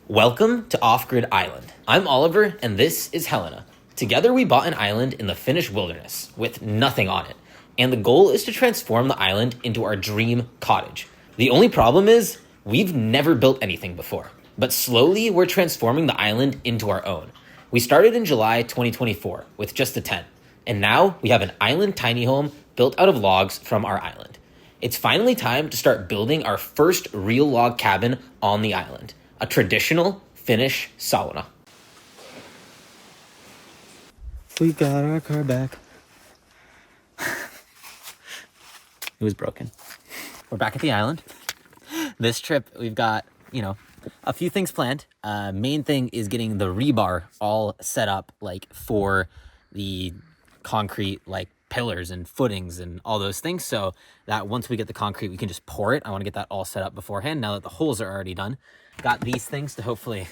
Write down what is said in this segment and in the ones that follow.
Welcome to Off-Grid Island. I'm Oliver, and this is Helena. Together we bought an island in the Finnish wilderness with nothing on it, and the goal is to transform the island into our dream cottage. The only problem is, we've never built anything before, but slowly we're transforming the island into our own. We started in July 2024 with just a tent, and now we have an island tiny home built out of logs from our island. It's finally time to start building our first real log cabin on the island. A traditional Finnish sauna. We got our car back. It was broken. We're back at the island. This trip, we've got, a few things planned. Main thing is getting the rebar all set up, for the concrete, pillars and footings and all those things. So that once we get the concrete, we can just pour it. I want to get that all set up beforehand now that the holes are already done. Got these things to hopefully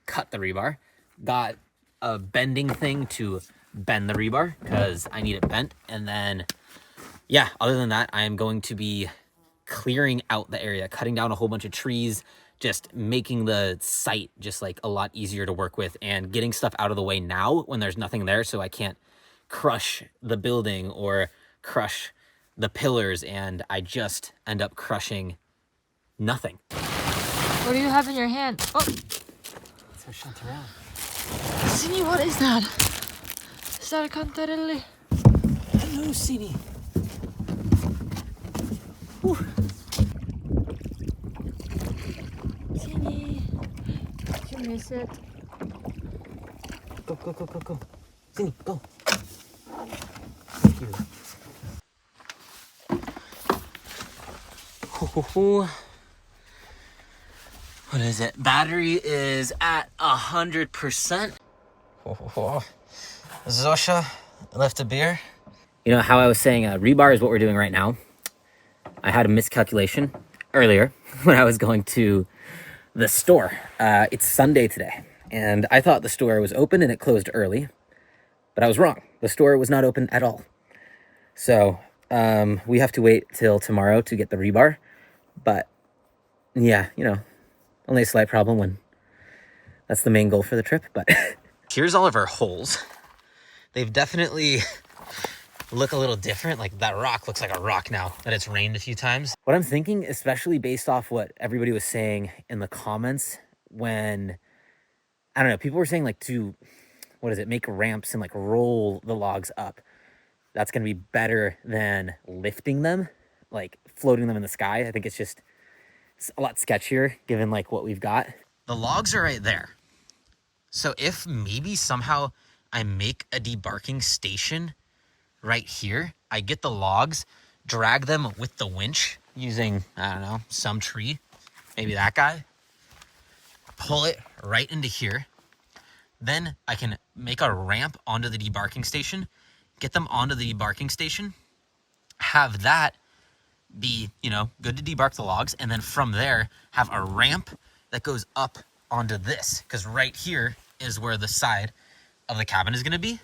cut the rebar. Got a bending thing to bend the rebar because I need it bent. And then, other than that, I am going to be clearing out the area, cutting down a whole bunch of trees, just making the site just a lot easier to work with and getting stuff out of the way now when there's nothing there so I can't crush the building or crush the pillars and I just end up crushing nothing. What do you have in your hand? Oh! It's a chanterelle. Sini, what is that? Is that a chanterelle? Hello, Sini. Sini. Did you miss it? Go. Sini, go. What is it? Battery is at 100%. Zosha left a beer. You know how I was saying rebar is what we're doing right now. I had a miscalculation earlier when I was going to the store. It's Sunday today, and I thought the store was open and it closed early, but I was wrong. The store was not open at all. So we have to wait till tomorrow to get the rebar, but only a slight problem when that's the main goal for the trip, but here's all of our holes. They've definitely look a little different. That rock looks like a rock now that it's rained a few times. What I'm thinking, especially based off what everybody was saying in the comments when, people were saying to, make ramps and roll the logs up. That's going to be better than lifting them, floating them in the sky. I think it's a lot sketchier given what we've got. The logs are right there. So if maybe somehow I make a debarking station right here, I get the logs, drag them with the winch using, some tree, maybe that guy, pull it right into here. Then I can make a ramp onto the debarking station, get them onto the debarking station, have that be, good to debark the logs, and then from there have a ramp that goes up onto this, because right here is where the side of the cabin is going to be.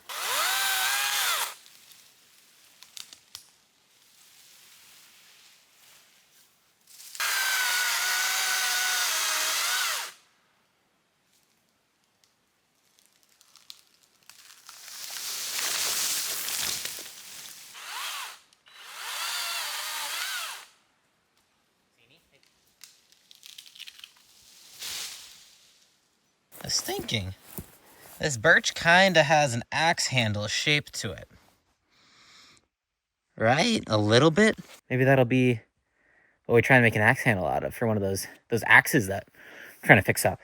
I was thinking, this birch kind of has an axe handle shape to it. Right? A little bit? Maybe that'll be what we try and make an axe handle out of for one of those axes that I'm trying to fix up.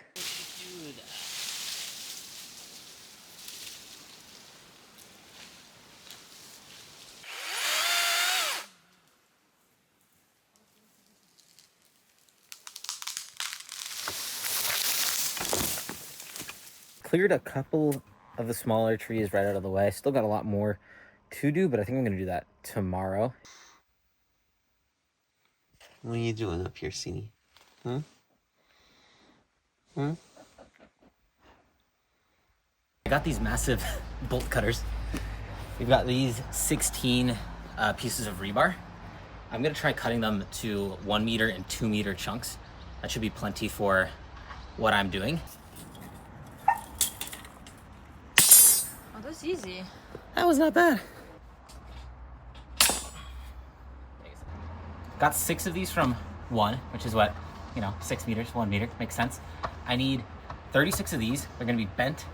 Cleared a couple of the smaller trees right out of the way. Still got a lot more to do, but I think I'm going to do that tomorrow. What are you doing up here, Sini? I got these massive bolt cutters. We've got these 16 pieces of rebar. I'm going to try cutting them to 1 meter and 2 meter chunks. That should be plenty for what I'm doing. Oh, that's easy. That was not bad. Got 6 of these from one, which is what, 6 meters, 1 meter, makes sense. I need 36 of these. They're gonna be bent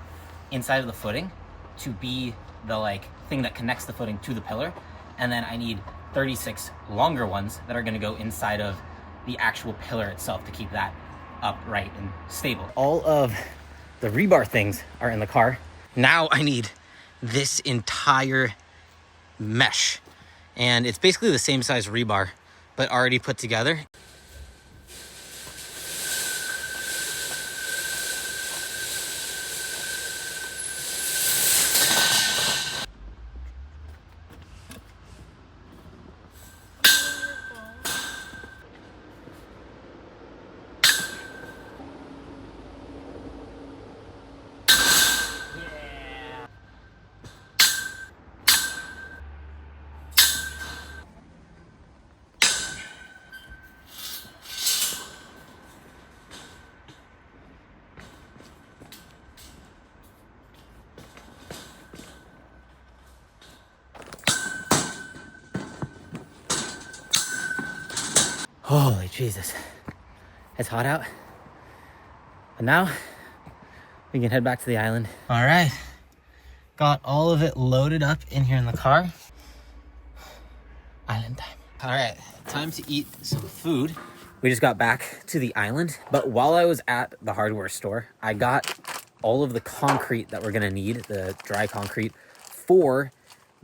inside of the footing to be the thing that connects the footing to the pillar. And then I need 36 longer ones that are gonna go inside of the actual pillar itself to keep that upright and stable. All of the rebar things are in the car. Now I need this entire mesh. And it's basically the same size rebar, but already put together. Holy Jesus. It's hot out. But now we can head back to the island. All right. Got all of it loaded up in here in the car. Island time. All right, time to eat some food. We just got back to the island, but while I was at the hardware store, I got all of the concrete that we're gonna need, the dry concrete, for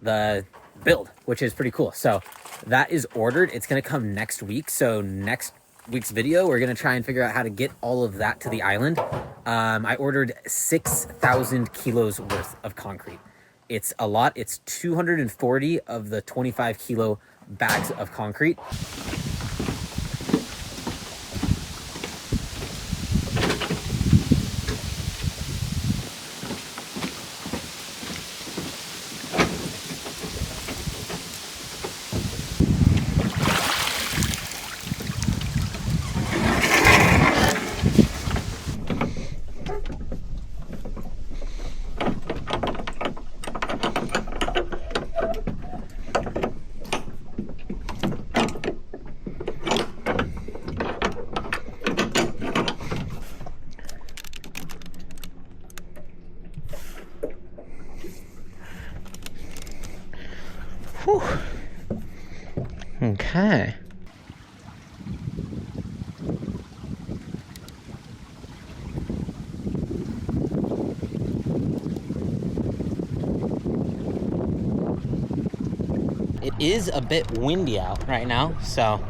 the build, which is pretty cool. So that is ordered. It's gonna come next week. So next week's video, we're gonna try and figure out how to get all of that to the island. I ordered 6,000 kilos worth of concrete. It's a lot. It's 240 of the 25 kilo bags of concrete. Whew. Okay. It is a bit windy out right now, so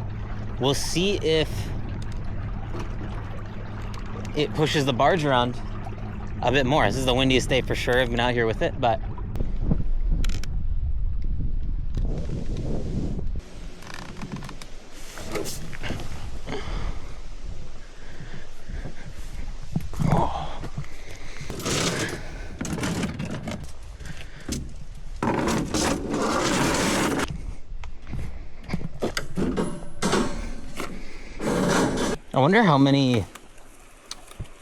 we'll see if it pushes the barge around a bit more. This is the windiest day for sure. I've been out here with it, but I wonder how many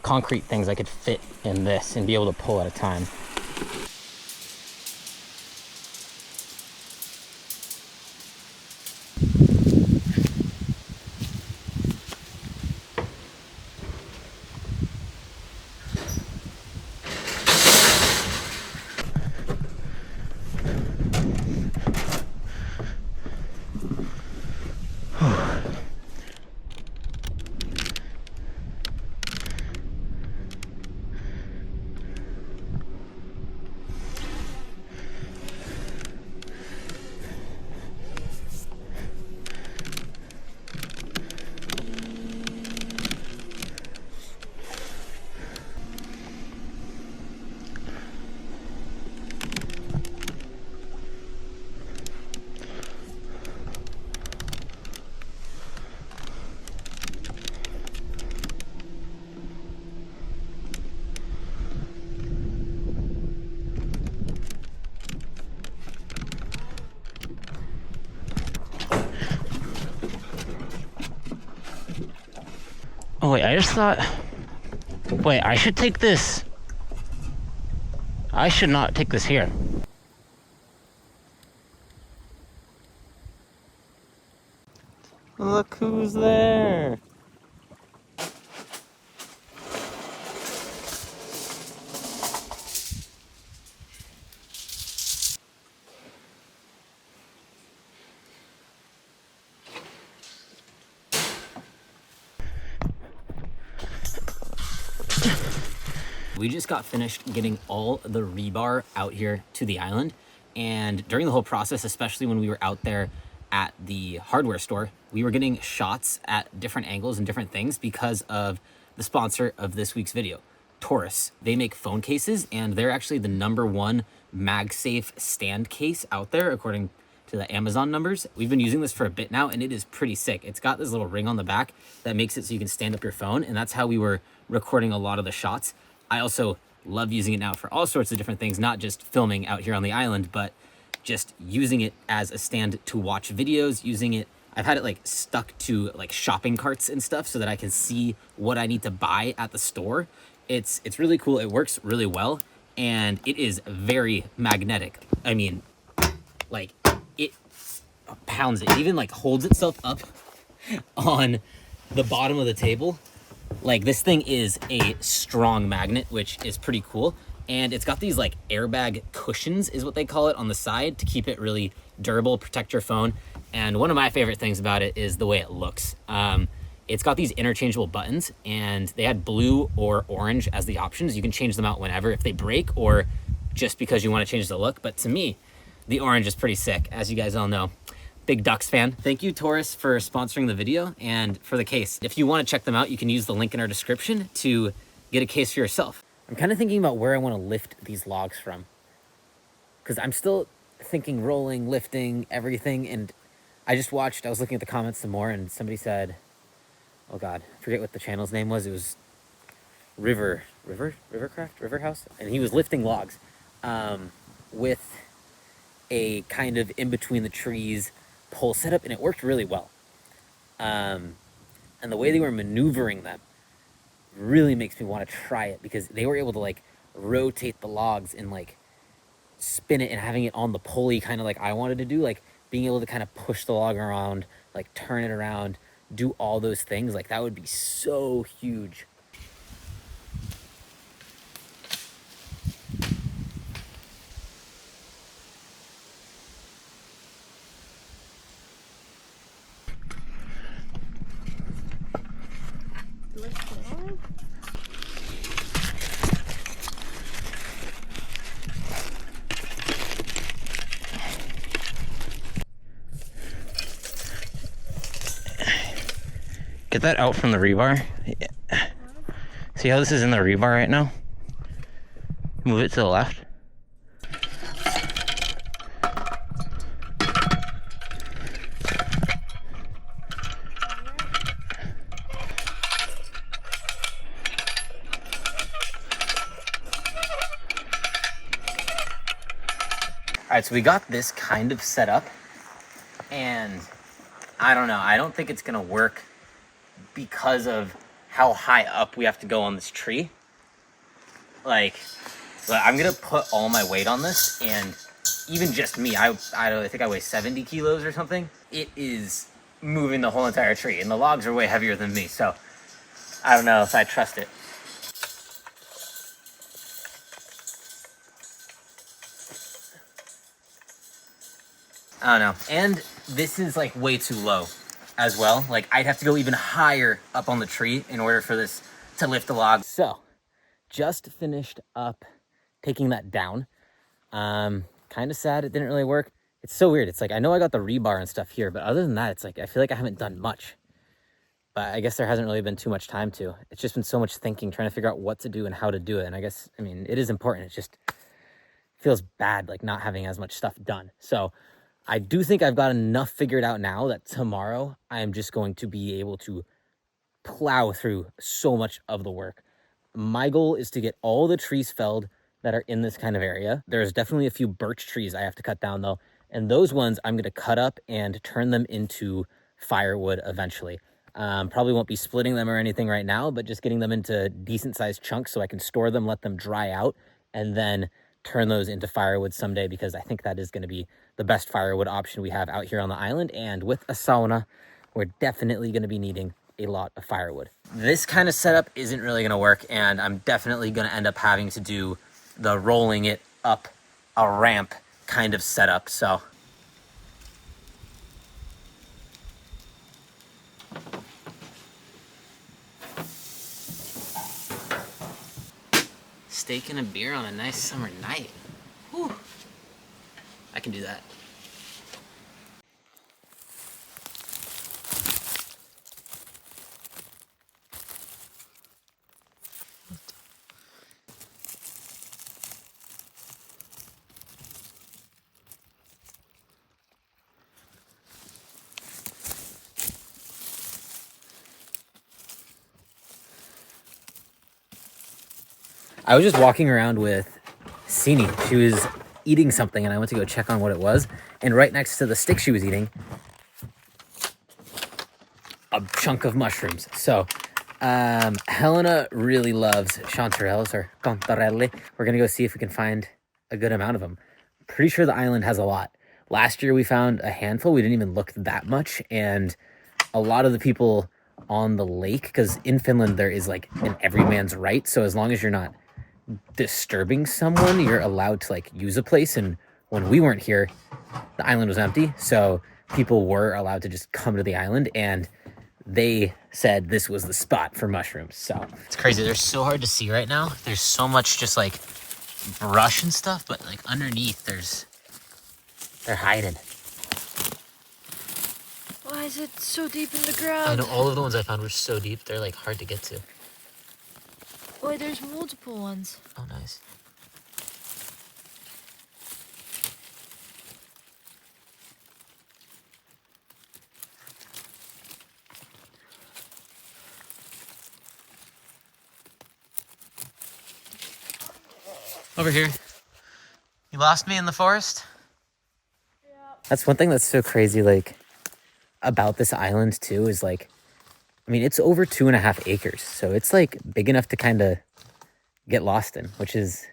concrete things I could fit in this and be able to pull at a time. Oh wait, I just thought Wait, I should take this. I should not take this here. Look who's there. We just got finished getting all the rebar out here to the island. And during the whole process, especially when we were out there at the hardware store, we were getting shots at different angles and different things because of the sponsor of this week's video, Taurus. They make phone cases, and they're actually the #1 MagSafe stand case out there, according to the Amazon numbers. We've been using this for a bit now, and it is pretty sick. It's got this little ring on the back that makes it so you can stand up your phone, and that's how we were recording a lot of the shots. I also love using it now for all sorts of different things, not just filming out here on the island, but just using it as a stand to watch videos, using it. I've had it like stuck to like shopping carts and stuff so that I can see what I need to buy at the store. It's really cool. It works really well, and it is very magnetic. I mean, like, it pounds it. It even like holds itself up on the bottom of the table. Like, this thing is a strong magnet, which is pretty cool. And it's got these like airbag cushions is what they call it on the side to keep it really durable, protect your phone. And one of my favorite things about it is the way it looks. It's got these interchangeable buttons, and they had blue or orange as the options. You can change them out whenever if they break or just because you want to change the look. But to me, the orange is pretty sick, as you guys all know. Big Ducks fan. Thank you, Taurus, for sponsoring the video and for the case. If you want to check them out, you can use the link in our description to get a case for yourself. I'm kind of thinking about where I want to lift these logs from, because I'm still thinking rolling, lifting, everything. And I was looking at the comments some more, and somebody said, oh God, I forget what the channel's name was. It was River House. And he was lifting logs with a kind of in between the trees pole setup, and it worked really well. And the way they were maneuvering them really makes me want to try it, because they were able to like rotate the logs and like spin it and having it on the pulley, kind of like I wanted to do, like being able to kind of push the log around, like turn it around, do all those things. Like, that would be so huge. Get that out from the rebar. Yeah. See how this is in the rebar right now? Move it to the left. All right, so we got this kind of set up, and I don't know. I don't think it's gonna work because of how high up we have to go on this tree. Like, I'm gonna put all my weight on this, and even just me, I think I weigh 70 kilos or something. It is moving the whole entire tree, and the logs are way heavier than me, so I don't know if I trust it. I don't know. And this is like way too low as well. Like, I'd have to go even higher up on the tree in order for this to lift the log. So, just finished up taking that down. Kind of sad it didn't really work. It's so weird. It's like, I know I got the rebar and stuff here, but other than that, it's like, I feel like I haven't done much. But I guess there hasn't really been too much time to. It's just been so much thinking, trying to figure out what to do and how to do it. And I guess, I mean, it is important. It just feels bad, like, not having as much stuff done. So I do think I've got enough figured out now that tomorrow I'm just going to be able to plow through so much of the work. My goal is to get all the trees felled that are in this kind of area. There's definitely a few birch trees I have to cut down though. And those ones I'm going to cut up and turn them into firewood eventually. Probably won't be splitting them or anything right now, but just getting them into decent sized chunks so I can store them, let them dry out, and then turn those into firewood someday, because I think that is going to be the best firewood option we have out here on the island. And with a sauna, we're definitely going to be needing a lot of firewood. This kind of setup isn't really going to work, and I'm definitely going to end up having to do the rolling it up a ramp kind of setup. So steak and a beer on a nice summer night. Whew. I can do that. I was just walking around with Sini. She was eating something, and I went to go check on what it was. And right next to the stick she was eating, a chunk of mushrooms. So Helena really loves chanterelles or cantarelle. We're gonna go see if we can find a good amount of them. Pretty sure the island has a lot. Last year we found a handful. We didn't even look that much, and a lot of the people on the lake, because in Finland there is like an everyman's right. So as long as you're not disturbing someone, you're allowed to like use a place. And when we weren't here, the island was empty, so people were allowed to just come to the island, and they said this was the spot for mushrooms. So it's crazy. They're so hard to see right now. There's so much just like brush and stuff, but like underneath they're hiding. Why is it so deep in the I ground? know all of the ones I found were so deep, they're like hard to get to. Wait, there's multiple ones. Oh, nice. Over here. You lost me in the forest? Yeah. That's one thing that's so crazy, like, about this island, too, is, like, I mean, it's over 2.5 acres, so it's, like, big enough to kind of get lost in, which is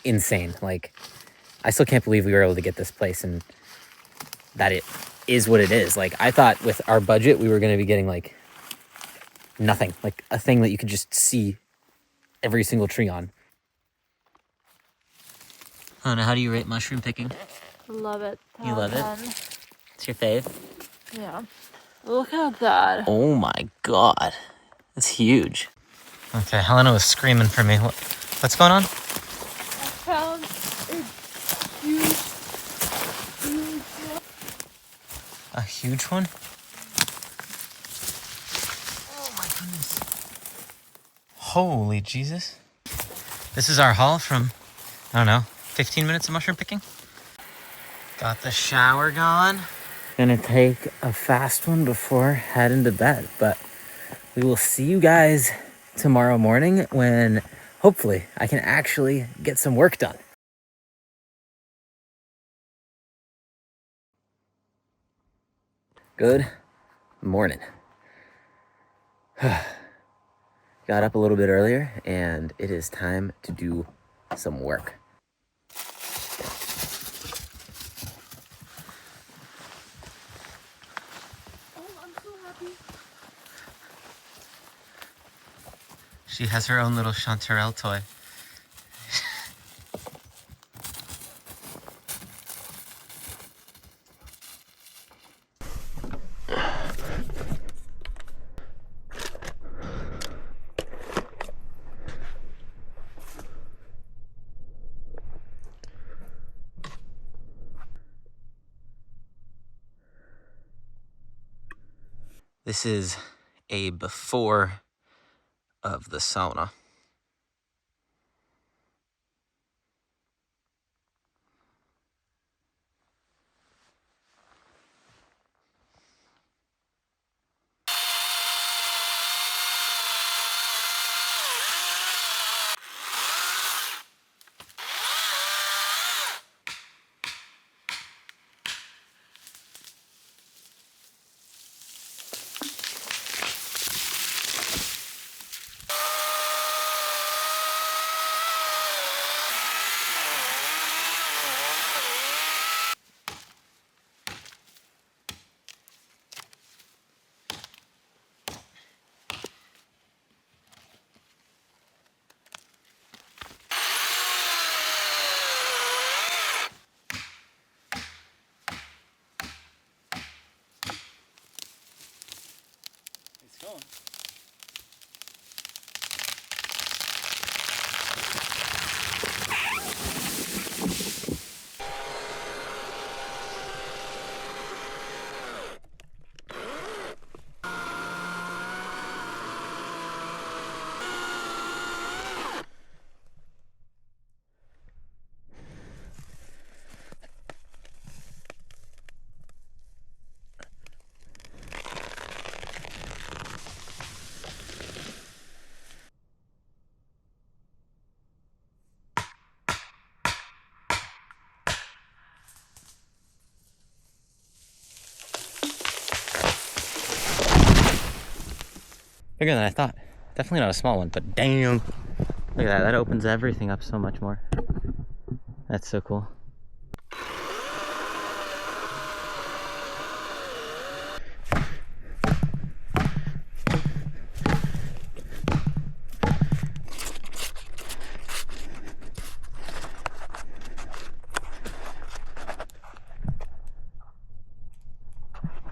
insane. Like, I still can't believe we were able to get this place and that it is what it is. Like, I thought with our budget, we were going to be getting, like, nothing. Like, a thing that you could just see every single tree on. Hannah, how do you rate mushroom picking? Love it. You love it? It's your fave? Yeah. Look at that. Oh my god. That's huge. Okay, Helena was screaming for me. What's going on? I found a huge one. A huge one? Oh my goodness. Holy Jesus. This is our haul from, I don't know, 15 minutes of mushroom picking. Got the shower going. Gonna take a fast one before heading to bed, but we will see you guys tomorrow morning when hopefully I can actually get some work done. Good morning. Got up a little bit earlier and it is time to do some work. She has her own little chanterelle toy. This is a before of the sauna. Bigger than I thought. Definitely not a small one, but damn. Look at that. That opens everything up so much more. That's so cool.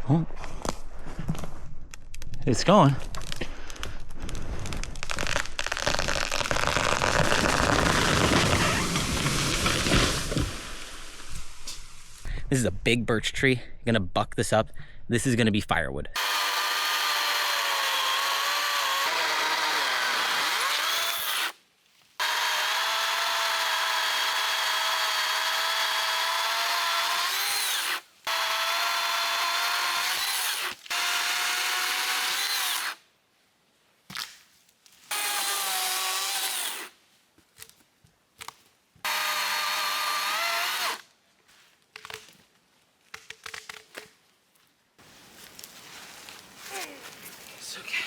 Oh. It's going. This is a big birch tree. I'm gonna buck this up. This is gonna be firewood. It's okay.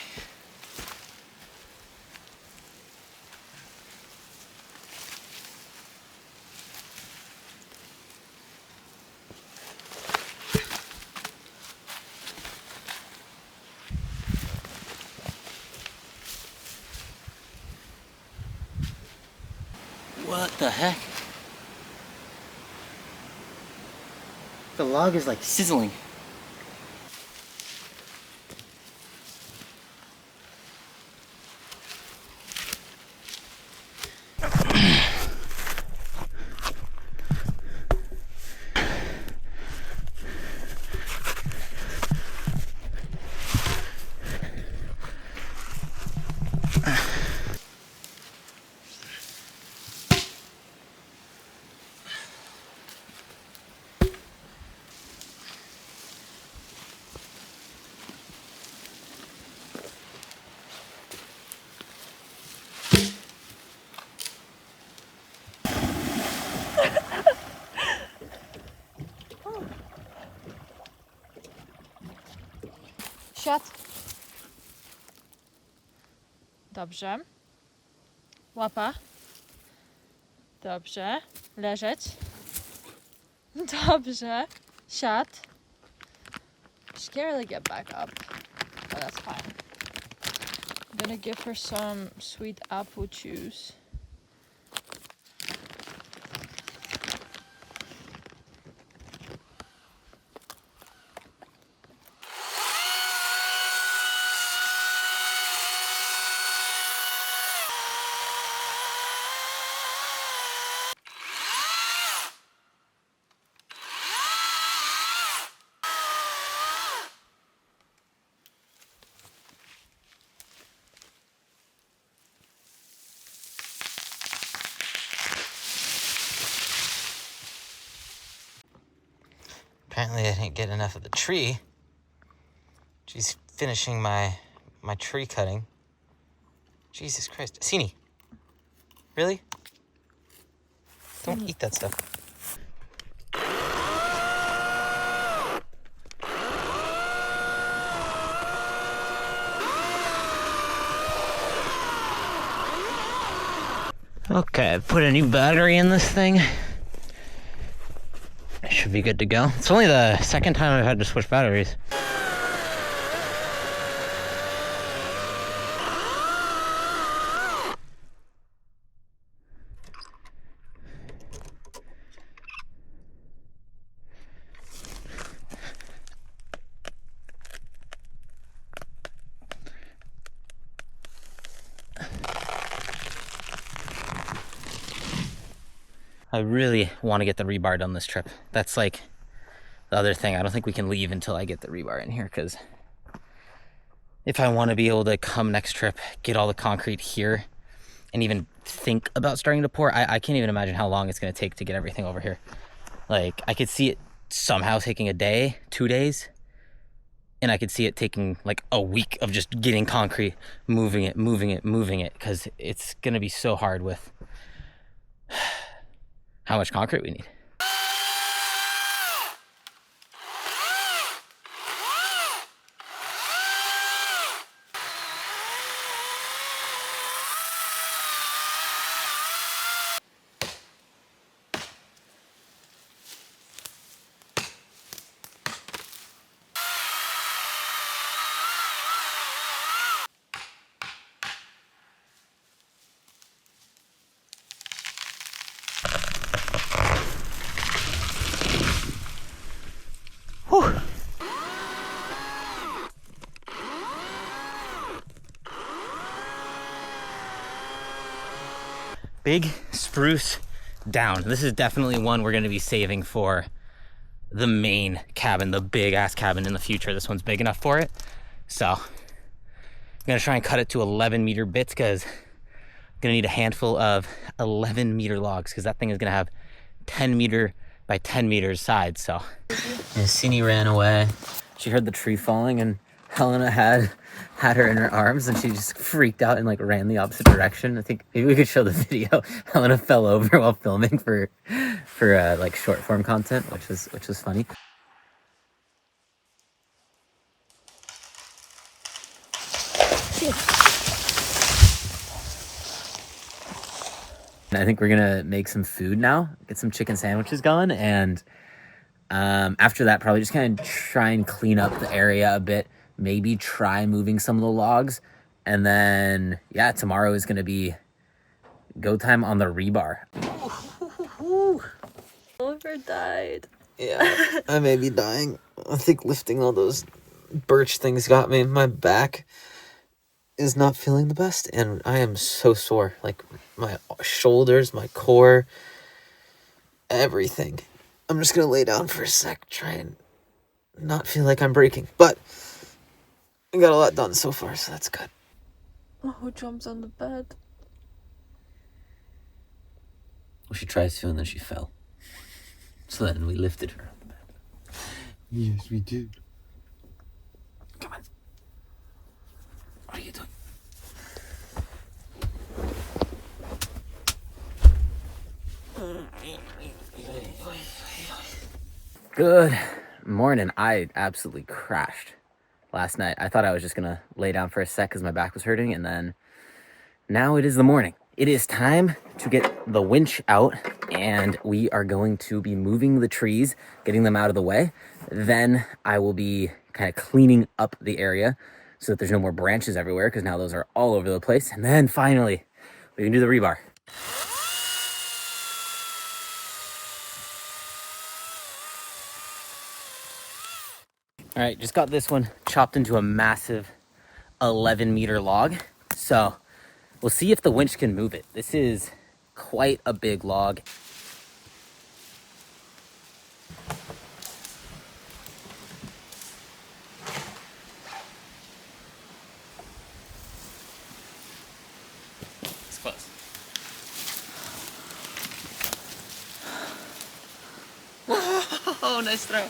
What the heck? The log is like sizzling. Siad. Dobrze. Łapa. Dobrze. Leżeć. Dobrze. Siad. Scarily get back up, but that's fine. I'm gonna give her some sweet apple juice. Apparently I didn't get enough of the tree. She's finishing my tree cutting. Jesus Christ. Sini. Really? Don't eat that stuff. Okay, I put a new battery in this thing. Should be good to go. It's only the second time I've had to switch batteries. I really want to get the rebar done this trip. That's like the other thing. I don't think we can leave until I get the rebar in here, because if I want to be able to come next trip, get all the concrete here, and even think about starting to pour, I can't even imagine how long it's going to take to get everything over here. Like, I could see it somehow taking a day, 2 days, and I could see it taking like a week of just getting concrete, moving it, because it's going to be so hard with how much concrete we need. Big spruce down. This is definitely one we're gonna be saving for the main cabin, the big ass cabin in the future. This one's big enough for it. So I'm gonna try and cut it to 11-meter bits because I'm gonna need a handful of 11-meter logs because that thing is gonna have 10-meter by 10 meters sides. So and Cine ran away. She heard the tree falling and Helena had her in her arms and she just freaked out and like ran the opposite direction. I think maybe we could show the video. Helena fell over while filming for like short form content, which was funny. I think we're gonna make some food now, get some chicken sandwiches going, and after that probably just kind of try and clean up the area a bit, maybe try moving some of the logs, and then yeah, tomorrow is gonna be go time on the rebar. Oliver died. Yeah, I may be dying. I think lifting all those birch things got me. My back is not feeling the best and I am so sore, like my shoulders, my core, everything. I'm just gonna lay down for a sec, try and not feel like I'm breaking, but I got a lot done so far, so that's good. Oh, who jumps on the bed? Well, she tried to and then she fell, so then we lifted her on the bed. Yes, we did. Come on. What are you doing? Good morning. I absolutely crashed last night. I thought I was just gonna lay down for a sec because my back was hurting, and then now it is the morning. It is time to get the winch out, and we are going to be moving the trees, getting them out of the way. Then I will be kind of cleaning up the area so that there's no more branches everywhere, because now those are all over the place. And then finally, we can do the rebar. All right, just got this one chopped into a massive 11-meter log. So we'll see if the winch can move it. This is quite a big log. It's close. Oh, nice throw.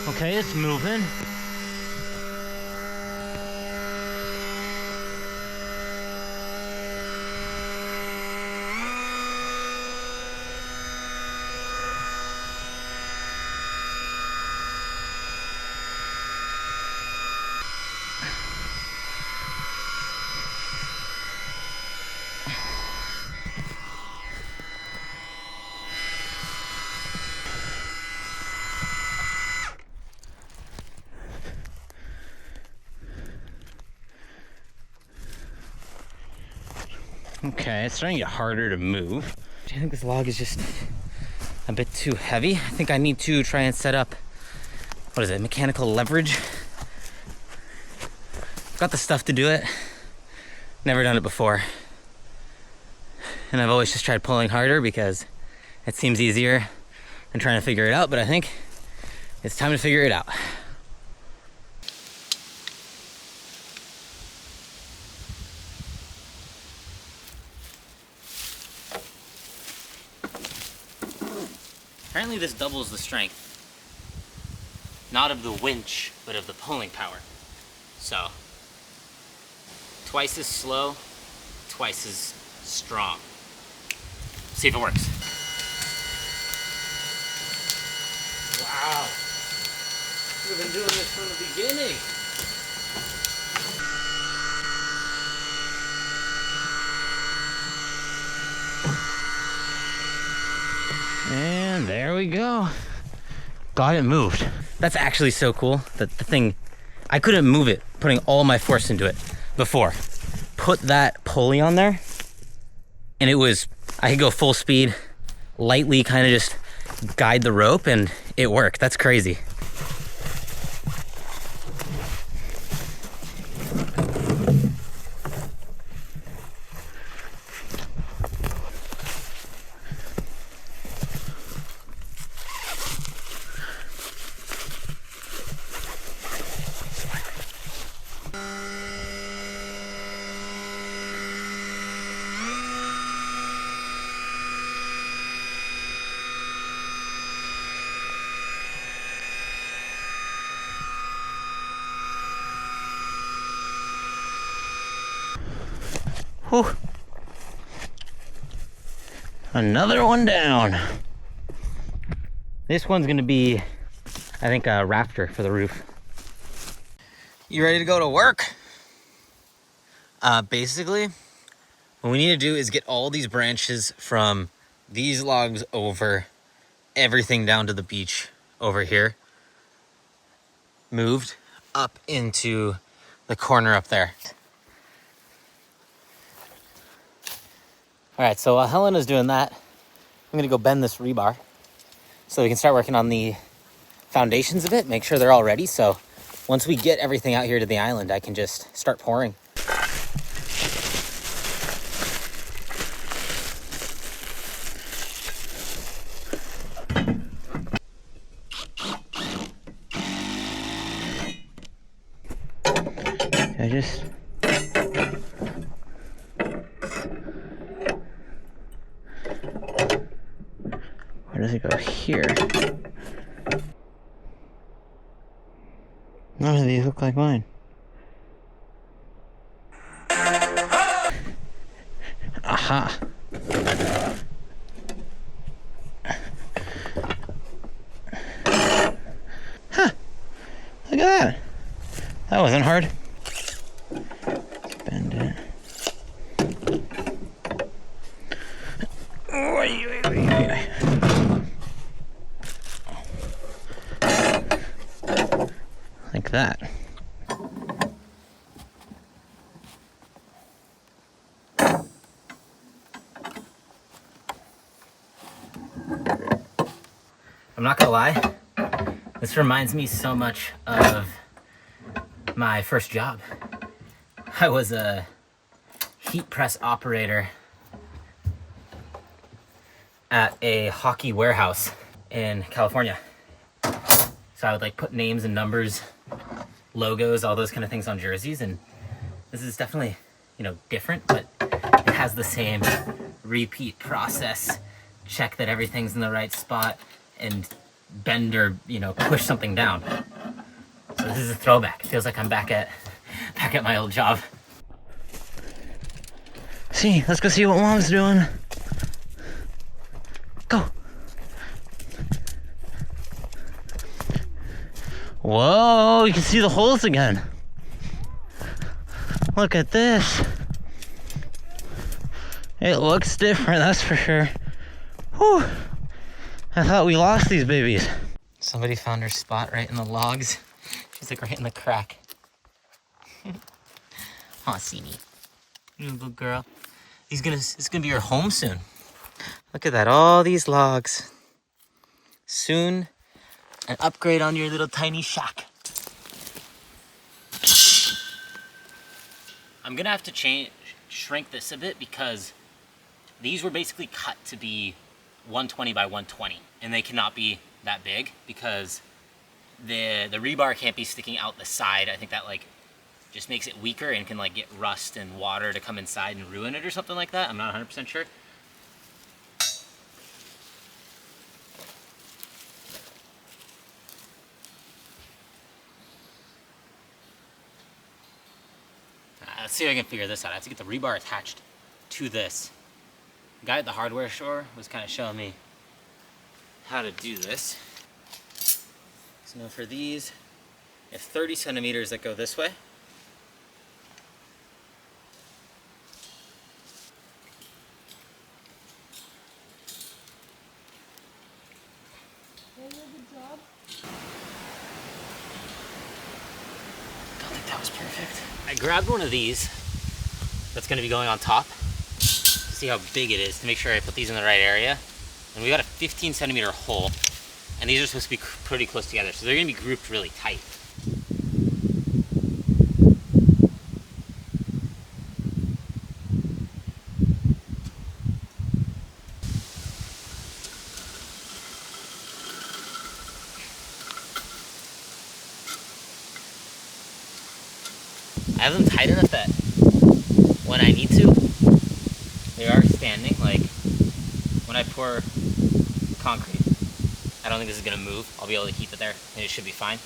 Okay, it's moving. Okay, it's starting to get harder to move. I think this log is just a bit too heavy. I think I need to try and set up, what is it, mechanical leverage? I've got the stuff to do it. Never done it before. And I've always just tried pulling harder because it seems easier than trying to figure it out, but I think it's time to figure it out. Apparently this doubles the strength. Not of the winch, but of the pulling power. So, twice as slow, twice as strong. See if it works. Wow. We've been doing this from the beginning. And there we go. Got it moved. That's actually so cool that the thing, I couldn't move it putting all my force into it before. put that pulley on there and I could go full speed, lightly kind of just guide the rope and it worked. That's crazy. Whew. Another one down. This one's gonna be, I think, a rafter for the roof. You ready to go to work? Basically, what we need to do is get all these branches from these logs over, everything down to the beach over here, moved up into the corner up there. All right, so while Helena's doing that, I'm gonna go bend this rebar so we can start working on the foundations of it, make sure they're all ready. So once we get everything out here to the island, I can just start pouring. Where does it go here? None of these look like mine. Aha! Huh! Look at that! That wasn't hard. Let's bend it. Like that. I'm not gonna lie, this reminds me so much of my first job. I was a heat press operator at a hockey warehouse in California. So I would like put names and numbers, logos, all those kind of things on jerseys, and this is definitely, you know, different, but it has the same repeat process. Check that everything's in the right spot and bend or, you know, push something down. So this is a throwback. It feels like I'm back at my old job. See, let's go see what Mom's doing. Go. Whoa, you can see the holes again. Look at this. It looks different, that's for sure. Whew. I thought we lost these babies. Somebody found her spot right in the logs. She's like right in the crack. Aw, Sini. You're a good girl. It's gonna be your home soon. Look at that, all these logs. Soon, an upgrade on your little tiny shack. I'm gonna have to shrink this a bit because these were basically cut to be 120 by 120, and they cannot be that big because the rebar can't be sticking out the side. I think that like just makes it weaker and can like get rust and water to come inside and ruin it or something like that. I'm not 100% sure. Let's see if I can figure this out. I have to get the rebar attached to this. The guy at the hardware store was kind of showing me how to do this. So now for these, you have 30 centimeters that go this way. Don't think that was perfect. I grabbed one of these that's going to be going on top to see how big it is, to make sure I put these in the right area. And we got a 15 centimeter hole, and these are supposed to be pretty close together, so they're going to be grouped really tight. I have them tight enough that when I need to, they are standing. Like when I pour concrete, I don't think this is gonna move. I'll be able to keep it there and it should be fine.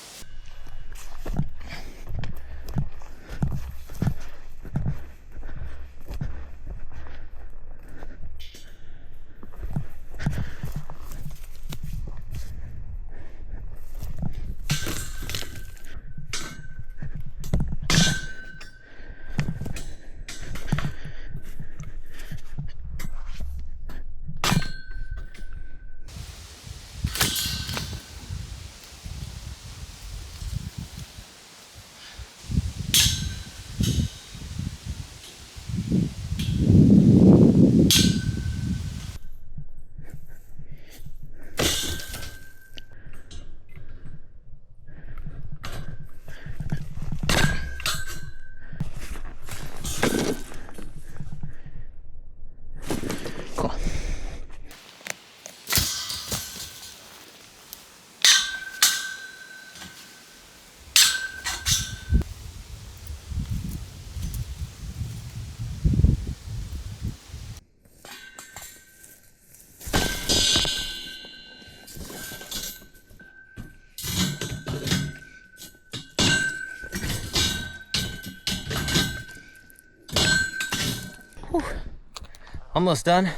Almost done.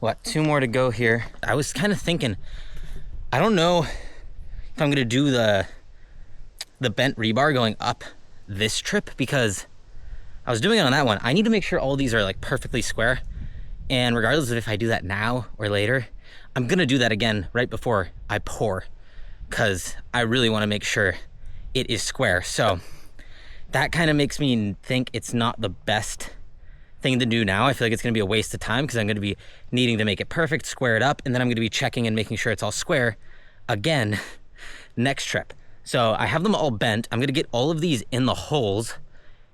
What, 2 more to go here. I was kind of thinking, I don't know if I'm gonna do the bent rebar going up this trip, because I was doing it on that one. I need to make sure all these are like perfectly square, and regardless of if I do that now or later, I'm gonna do that again right before I pour, because I really want to make sure it is square. So that kind of makes me think it's not the best thing to do now. I feel like it's gonna be a waste of time, because I'm gonna be needing to make it perfect, square it up, and then I'm gonna be checking and making sure it's all square again next trip. So I have them all bent. I'm gonna get all of these in the holes,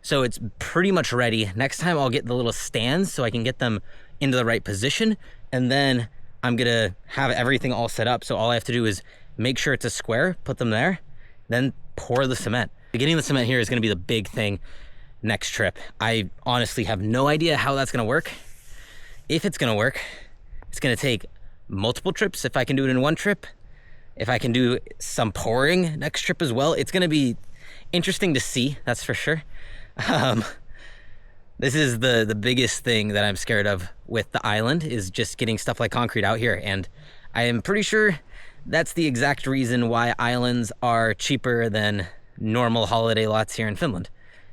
so it's pretty much ready. Next time I'll get the little stands so I can get them into the right position, and then I'm gonna have everything all set up. So all I have to do is make sure it's a square, put them there, then pour the cement. Getting the cement here is gonna be the big thing next trip. I honestly have no idea how that's gonna work. If it's gonna work, it's gonna take multiple trips. If I can do it in one trip, if I can do some pouring next trip as well, it's gonna be interesting to see, that's for sure. This is the biggest thing that I'm scared of with the island, is just getting stuff like concrete out here. And I am pretty sure that's the exact reason why islands are cheaper than normal holiday lots here in Finland,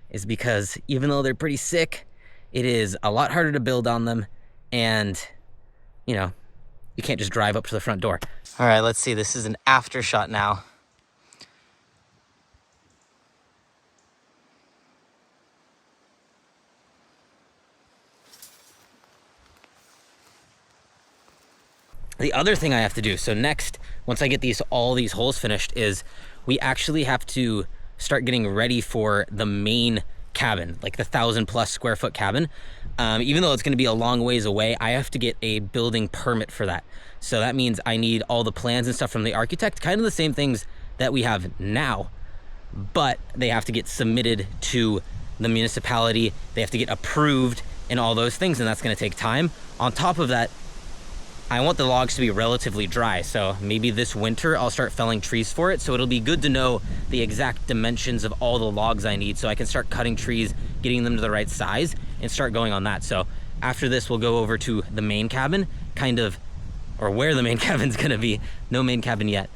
is because even though they're pretty sick, it is a lot harder to build on them, and you know, you can't just drive up to the front door. All right, let's see, this is an after shot now. The other thing I have to do, so next, once I get all these holes finished, is we actually have to start getting ready for the main cabin, like the 1,000+ square foot cabin. Even though it's gonna be a long ways away, I have to get a building permit for that. So that means I need all the plans and stuff from the architect, kind of the same things that we have now, but they have to get submitted to the municipality. They have to get approved and all those things, and that's gonna take time. On top of that, I want the logs to be relatively dry, so maybe this winter I'll start felling trees for it, so it'll be good to know the exact dimensions of all the logs I need, so I can start cutting trees, getting them to the right size, and start going on that. So after this, we'll go over to the main cabin, or where the main cabin's gonna be. No main cabin yet.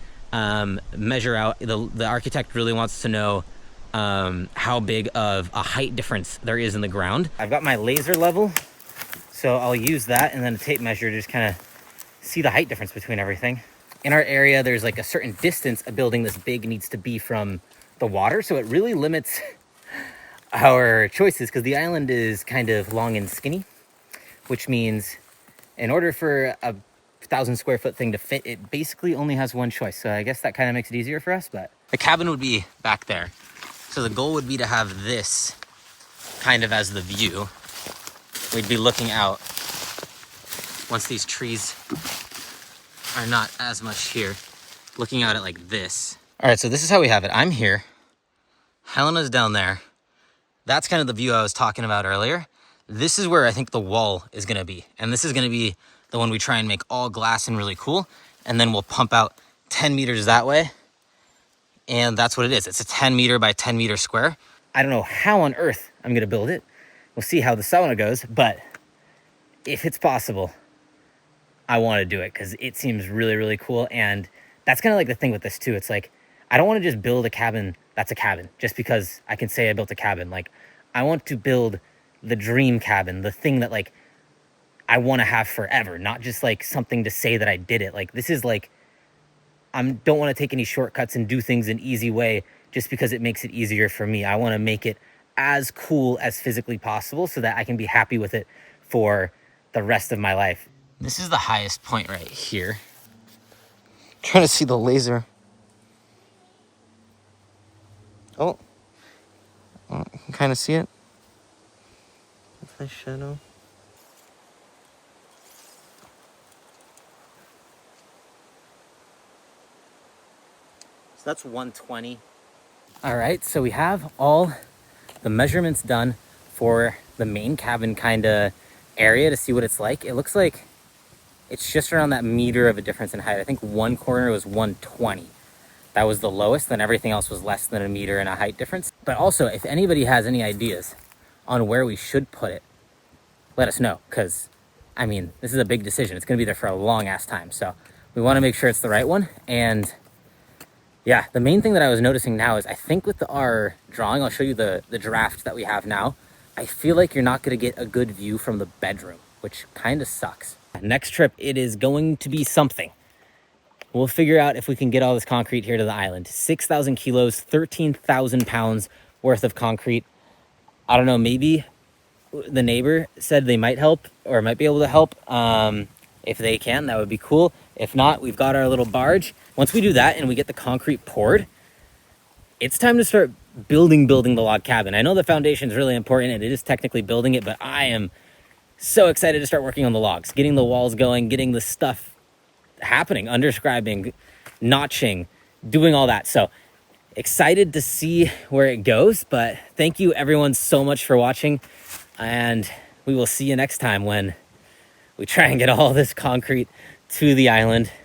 Measure out, the architect really wants to know how big of a height difference there is in the ground. I've got my laser level, so I'll use that, and then a tape measure to just kind of see the height difference between everything. In our area, there's like a certain distance a building this big needs to be from the water, so it really limits our choices, because the island is kind of long and skinny, which means in order for a 1,000 square foot thing to fit, it basically only has one choice. So I guess that kind of makes it easier for us, but the cabin would be back there. So the goal would be to have this kind of as the view. We'd be looking out once these trees are not as much here, looking out at like this. All right, so this is how we have it. I'm here, Helena's down there. That's kind of the view I was talking about earlier. This is where I think the wall is gonna be. And this is gonna be the one we try and make all glass and really cool. And then we'll pump out 10 meters that way. And that's what it is. It's a 10 meter by 10 meter square. I don't know how on earth I'm gonna build it. We'll see how the sauna goes, but if it's possible, I wanna do it because it seems really, really cool. And that's kind of like the thing with this too. It's like, I don't wanna just build a cabin that's a cabin just because I can say I built a cabin. Like, I want to build the dream cabin, the thing that like I want to have forever, not just like something to say that I did it. Like, this is like, don't want to take any shortcuts and do things an easy way just because it makes it easier for me. I want to make it as cool as physically possible so that I can be happy with it for the rest of my life. This is the highest point right here. I'm trying to see the laser. Oh, you can kind of see it. That's my shadow. So that's 120. All right, so we have all the measurements done for the main cabin kind of area to see what it's like. It looks like it's just around that meter of a difference in height. I think one corner was 120. That was the lowest, then everything else was less than a meter in a height difference. But also, if anybody has any ideas on where we should put it, let us know, because, I mean, this is a big decision. It's going to be there for a long-ass time, so we want to make sure it's the right one. And yeah, the main thing that I was noticing now is I think with our drawing, I'll show you the draft that we have now, I feel like you're not going to get a good view from the bedroom, which kind of sucks. Next trip, it is going to be something. We'll figure out if we can get all this concrete here to the island. 6,000 kilos, 13,000 pounds worth of concrete. I don't know, maybe the neighbor said they might help or might be able to help. If they can, that would be cool. If not, we've got our little barge. Once we do that and we get the concrete poured, it's time to start building the log cabin. I know the foundation is really important and it is technically building it, but I am so excited to start working on the logs, getting the walls going, getting the stuff happening, underscribing, notching, doing all that. So excited to see where it goes, but thank you everyone so much for watching, and we will see you next time when we try and get all this concrete to the island.